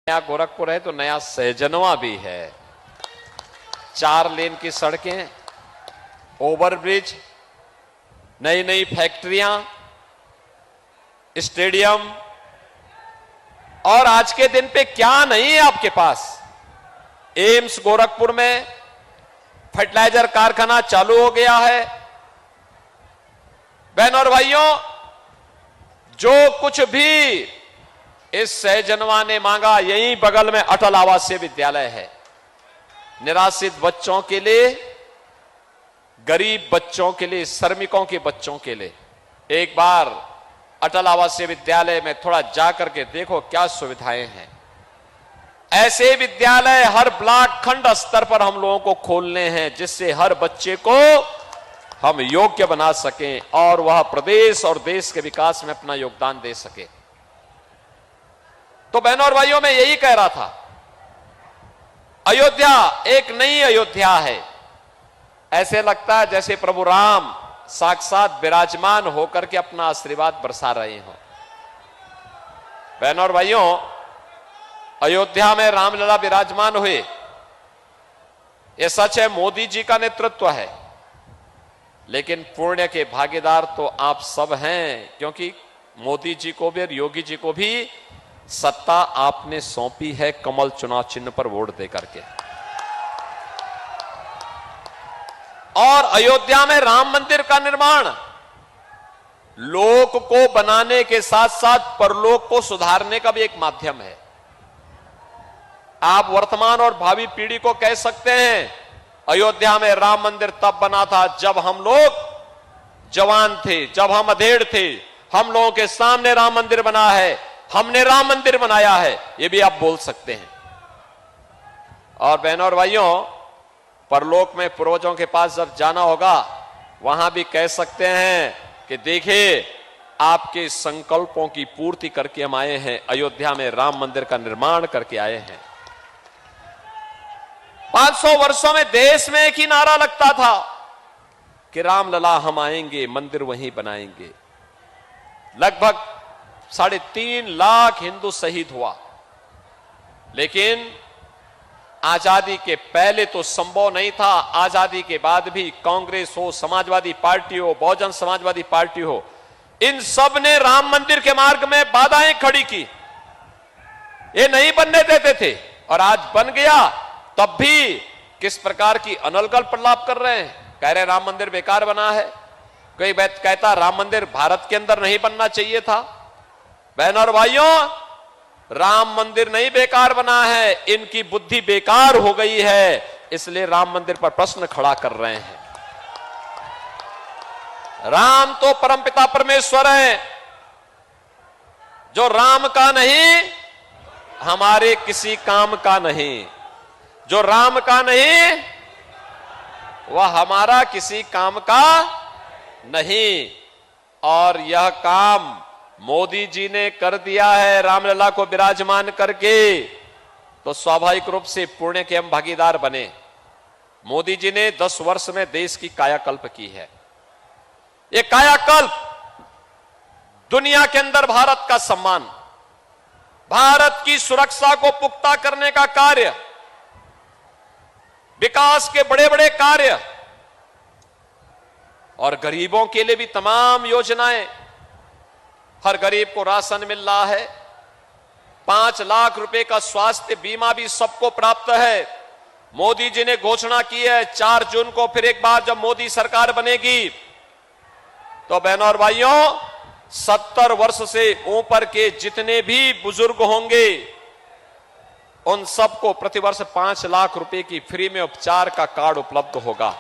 नया गोरखपुर है तो नया सहजनवा भी है। 4 लेन की सड़कें, ओवरब्रिज, नई नई फैक्ट्रियां, स्टेडियम, और आज के दिन पे क्या नहीं है आपके पास। एम्स गोरखपुर में फर्टिलाइजर कारखाना चालू हो गया है। बहनों और भाइयों, जो कुछ भी इस सहजनवा ने मांगा, यहीं बगल में अटल आवासीय विद्यालय है। निराश्रित बच्चों के लिए, गरीब बच्चों के लिए, श्रमिकों के बच्चों के लिए एक बार अटल आवासीय विद्यालय में थोड़ा जाकर के देखो क्या सुविधाएं हैं। ऐसे विद्यालय हर ब्लॉक खंड स्तर पर हम लोगों को खोलने हैं, जिससे हर बच्चे को हम योग्य बना सकें और वह प्रदेश और देश के विकास में अपना योगदान दे सके। तो बहनों और भाइयों, मैं यही कह रहा था, अयोध्या एक नई अयोध्या है। ऐसे लगता है जैसे प्रभु राम साक्षात विराजमान होकर के अपना आशीर्वाद बरसा रहे हो। बहनों और भाइयों, अयोध्या में रामलला विराजमान हुए, यह सच है, मोदी जी का नेतृत्व है, लेकिन पुण्य के भागीदार तो आप सब हैं, क्योंकि मोदी जी को भी और योगी जी को भी सत्ता आपने सौंपी है कमल चुनाव चिन्ह पर वोट देकर के। और अयोध्या में राम मंदिर का निर्माण लोक को बनाने के साथ साथ परलोक को सुधारने का भी एक माध्यम है। आप वर्तमान और भावी पीढ़ी को कह सकते हैं, अयोध्या में राम मंदिर तब बना था जब हम लोग जवान थे, जब हम अधेड़ थे, हम लोगों के सामने राम मंदिर बना है, हमने राम मंदिर बनाया है, यह भी आप बोल सकते हैं। और बहनों और भाइयों, परलोक में पूर्वजों के पास जब जाना होगा, वहां भी कह सकते हैं कि देखिए, आपके संकल्पों की पूर्ति करके हम आए हैं, अयोध्या में राम मंदिर का निर्माण करके आए हैं। 500 वर्षों में देश में एक ही नारा लगता था कि रामलला हम आएंगे, मंदिर वहीं बनाएंगे। लगभग 3.5 लाख हिंदू शहीद हुआ, लेकिन आजादी के पहले तो संभव नहीं था। आजादी के बाद भी कांग्रेस हो, समाजवादी पार्टी हो, बहुजन समाजवादी पार्टी हो, इन सब ने राम मंदिर के मार्ग में बाधाएं खड़ी की। ये नहीं बनने देते थे, और आज बन गया, तब भी किस प्रकार की अनलगल प्रलाप कर रहे हैं। कह रहे राम मंदिर बेकार बना है। कोई बात कहता राम मंदिर भारत के अंदर नहीं बनना चाहिए था। बहनों और भाइयों, राम मंदिर नहीं बेकार बना है, इनकी बुद्धि बेकार हो गई है, इसलिए राम मंदिर पर प्रश्न खड़ा कर रहे हैं। राम तो परमपिता परमेश्वर है, जो राम का नहीं, हमारे किसी काम का नहीं। जो राम का नहीं, वह हमारा किसी काम का नहीं। और यह काम मोदी जी ने कर दिया है रामलला को विराजमान करके, तो स्वाभाविक रूप से पुण्य के हम भागीदार बने। मोदी जी ने 10 वर्ष में देश की कायाकल्प की है। ये कायाकल्प दुनिया के अंदर भारत का सम्मान, भारत की सुरक्षा को पुख्ता करने का कार्य, विकास के बड़े बड़े कार्य, और गरीबों के लिए भी तमाम योजनाएं। हर गरीब को राशन मिल रहा है, 5 लाख रुपए का स्वास्थ्य बीमा भी सबको प्राप्त है। मोदी जी ने घोषणा की है 4 जून को फिर एक बार जब मोदी सरकार बनेगी, तो बहनों और भाइयों, 70 वर्ष से ऊपर के जितने भी बुजुर्ग होंगे, उन सबको प्रतिवर्ष 5 लाख रुपए की फ्री में उपचार का कार्ड उपलब्ध होगा।